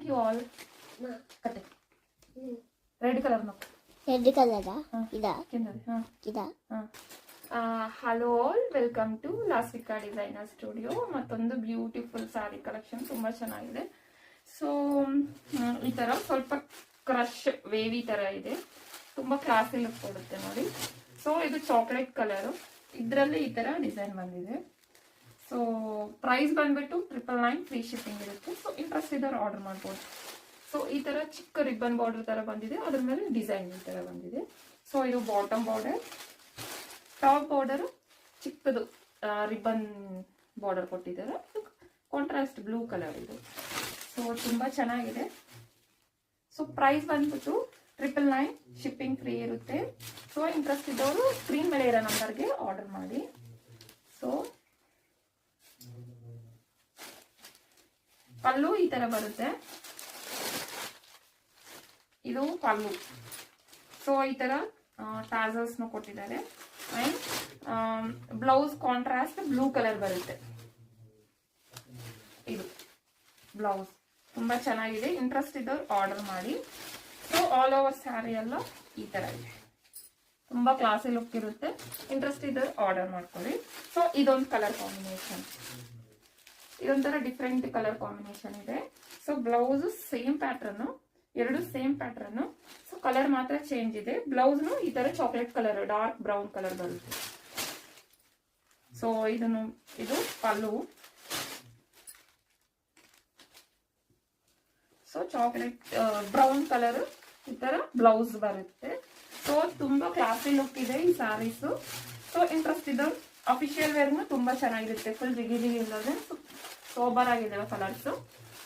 You all ಕತೆ red colour red ಕಲರಾ ಇದಾ ಇದಾ hello all, welcome to Lasvika designer studio. ಮತ್ತೊಂದು ಬ್ಯೂಟಿಫುಲ್ ಸ್ಯಾರಿ ಕಲೆಕ್ಷನ್ ತುಂಬಾ ಚೆನ್ನಾಗಿದೆ. ಸೊ ಈ ತರ ಸ್ವಲ್ಪ ಕ್ರಶ್ ವೇವಿ ತರ ಇದೆ, ತುಂಬಾ ಕ್ಲಾಸಿ ಲುಕ್ ಕೊಡುತ್ತೆ ನೋಡಿ. ಸೊ ಇದು ಚಾಕ್ಲೇಟ್ ಕಲರ್, ಇದರಲ್ಲಿ ಈ ತರ ಡಿಸೈನ್ ಬಂದಿದೆ. ಸೊ ಪ್ರೈಸ್ ಬಂದ್ಬಿಟ್ಟು 999 ಫ್ರೀ ಶಿಪ್ಪಿಂಗ್ ಇರುತ್ತೆ. ಸೊ ಇಂಟ್ರೆಸ್ಟ್ ಇದ್ದವ್ರು ಆರ್ಡರ್ ಮಾಡ್ಬೋದು. ಸೊ ಈ ತರ ಚಿಕ್ಕ ರಿಬ್ಬನ್ ಬಾರ್ಡರ್ ತರ ಬಂದಿದೆ, ಅದ್ರ ಮೇಲೆ ಡಿಸೈನ್ ಈ ತರ ಬಂದಿದೆ. ಸೊ ಇದು ಬಾಟಮ್ ಬಾರ್ಡರ್, ಟಾಪ್ ಬಾರ್ಡರ್ ಚಿಕ್ಕದು ರಿಬ್ಬನ್ ಬಾರ್ಡರ್ ಕೊಟ್ಟಿದ್ದಾರೆ. ಕಾಂಟ್ರಾಸ್ಟ್ ಬ್ಲೂ ಕಲರ್ ಇದು. ಸೊ ತುಂಬಾ ಚೆನ್ನಾಗಿದೆ. ಸೊ ಪ್ರೈಸ್ ಬಂದ್ಬಿಟ್ಟು 999, ಶಿಪ್ಪಿಂಗ್ ಫ್ರೀ ಇರುತ್ತೆ. ಸೊ ಇಂಟ್ರೆಸ್ಟ್ ಇದ್ದವರು ಸ್ಕ್ರೀನ್ ಮೇಲೆ ಇರೋ ನಂಬರ್ಗೆ ಆರ್ಡರ್ ಮಾಡಿ. ಸೊ ಪಲ್ಲು ಈ ತರ ಬರುತ್ತೆ, ಇದು ಪಲ್ಲು. ಸೊ ಈ ತರ ಟಾಸಲ್ಸ್ ಕೊಟ್ಟಿದ್ದಾರೆ. And blouse contrast blue colour ಬರುತ್ತೆ. ಇದು ಬ್ಲೌಸ್ ತುಂಬಾ ಚೆನ್ನಾಗಿದೆ. ಇಂಟ್ರೆಸ್ಟ್ ಇದ್ದವ್ರು ಆರ್ಡರ್ ಮಾಡಿ. ಸೊ ಆಲ್ ಓವರ್ ಸ್ಯಾರಿ ಎಲ್ಲ ಈ ತರ ಇದೆ, ತುಂಬಾ ಕ್ಲಾಸಿ ಲುಕ್ ಇರುತ್ತೆ. ಇಂಟ್ರೆಸ್ಟ್ ಇದ್ದವ್ರು ಆರ್ಡರ್ ಮಾಡ್ಕೊಳ್ಳಿ. ಸೊ ಇದೊಂದು ಕಲರ್ ಕಾಂಬಿನೇಷನ್, ಇದೊಂಥರ ಡಿಫ್ರೆಂಟ್ ಕಲರ್ ಕಾಂಬಿನೇಷನ್ ಇದೆ. ಸೊ ಬ್ಲೌಸ್ ಸೇಮ್ ಪ್ಯಾಟರ್ನ್, ಎರಡು ಸೇಮ್ ಪ್ಯಾಟರ್ನ್. ಸೊ ಕಲರ್ ಮಾತ್ರ ಚೇಂಜ್ ಇದೆ. ಬ್ಲೌಸ್ ಈ ತರ chocolate colour, dark brown colour ಬರುತ್ತೆ. ಸೊ ಇದು ಪಲ್ಲು. ಸೊ ಚಾಕ್ಲೇಟ್ ಬ್ರೌನ್ ಕಲರ್ ಈ ತರ ಬ್ಲೌಸ್ ಬರುತ್ತೆ. ಸೊ ತುಂಬಾ ಕ್ಲಾಸಿ ಲುಕ್ ಇದೆ ಈ ಸ್ಯಾರೀಸ್. ಸೊ ಇಂಟ್ರೆಸ್ಟ್ ಇದ್ದವ್ರು ಅಫಿಷಿಯಲ್ ವೇರ್ನು ತುಂಬಾ ಚೆನ್ನಾಗಿರುತ್ತೆ. ಫುಲ್ ಜಿಗಿ ಜಿಗಿ ಇಲ್ಲದೆ ಸೋಬರ್ ಆಗಿದ್ದಾವೆ ಕಲರ್ಸ್.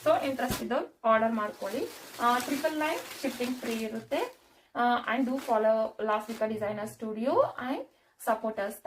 ಸೊ ಇಂಟ್ರೆಸ್ಟ್ ಇದ್ದವ್ರು ಆರ್ಡರ್ ಮಾಡ್ಕೊಳ್ಳಿ. 999 ಶಿಪ್ಪಿಂಗ್ ಫ್ರೀ ಇರುತ್ತೆ. And do follow Lasvika designer studio and supporters.